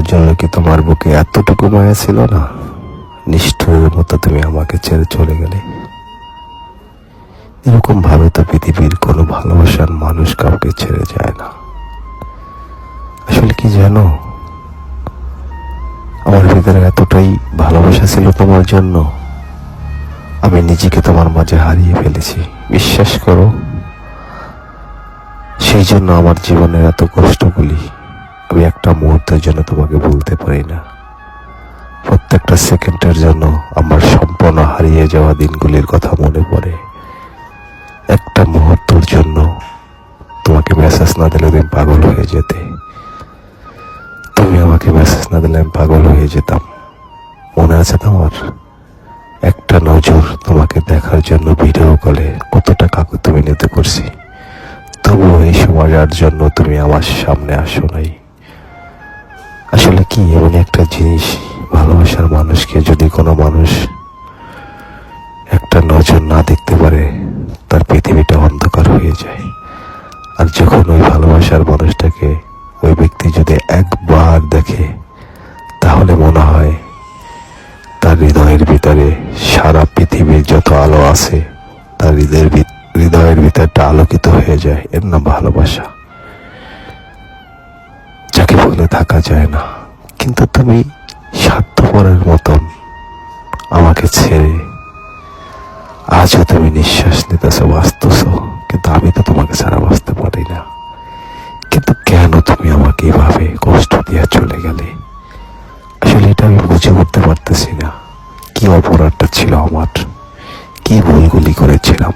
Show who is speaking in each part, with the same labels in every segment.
Speaker 1: জন্য কি তোমার বুকে এতটুকু মায়া ছিল না? নিষ্ঠুরের মতো তুমি আমাকে ছেড়ে চলে গেলে। এরকম ভাবে তো পৃথিবীর কোনো ভালোবাসার মানুষ কাউকে ছেড়ে যায় না। আসলে কি জানো, আমার ভিতরে এতটাই ভালোবাসা ছিল তোমার জন্য, আমি নিজেকে তোমার মাঝে হারিয়ে ফেলেছি। বিশ্বাস করো, সেই জন্য আমার জীবনের এত কষ্টগুলি আমি একটা মুহূর্তের জন্য তোমাকে ভুলতে পারি না। প্রত্যেকটা সেকেন্ডের জন্য আমার সম্পূর্ণ হারিয়ে যাওয়া দিনগুলির কথা মনে পড়ে। একটা মুহূর্তের জন্য তোমাকে মেসেজ না দিলে তুমি পাগল হয়ে যেতে, তুমি আমাকে মেসেজ না দিলে আমি পাগল হয়ে যেতাম। মনে আছে তোমার? একটা নজর তোমাকে দেখার জন্য ভিডিও কলে কতটা কাকুতিমিনতি করছি, তবুও এই সময়ের জন্য তুমি আমার সামনে আসো নাই। আসলে কি এমন একটা জিনিস, ভালোবাসার মানুষকে যদি কোনো মানুষ একটা নজর না দেখতে পারে, তার পৃথিবীটা অন্ধকার হয়ে যায়। আর যখন ওই ভালোবাসার মানুষটাকে ওই ব্যক্তি যদি একবার দেখে, তাহলে মনে হয় তার হৃদয়ের ভিতরে সারা পৃথিবীর যত আলো আছে তার হৃদয়ের ভিতরটা আলোকিত হয়ে যায়। এর নাম ভালোবাসা, যাকে বলে থাকা যায় না। কিন্তু তুমি স্বার্থপরের মতন আমাকে ছেড়ে আজও তুমি নিঃশ্বাস নিতেছো, বাঁচতেছো, কিন্তু আমি তো তোমাকে ছাড়া বাঁচতে পারি না। কিন্তু কেন তুমি আমাকে এভাবে কষ্ট দিয়ে চলে গেলে? আসলে এটা আমি বুঝে উঠতে পারতেছি না। কি অপরাধটা ছিল আমার? কি ভুলগুলি করেছিলাম?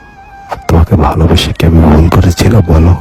Speaker 1: তোমাকে ভালোবেসে কি আমি ভুল করেছিলাম বলো?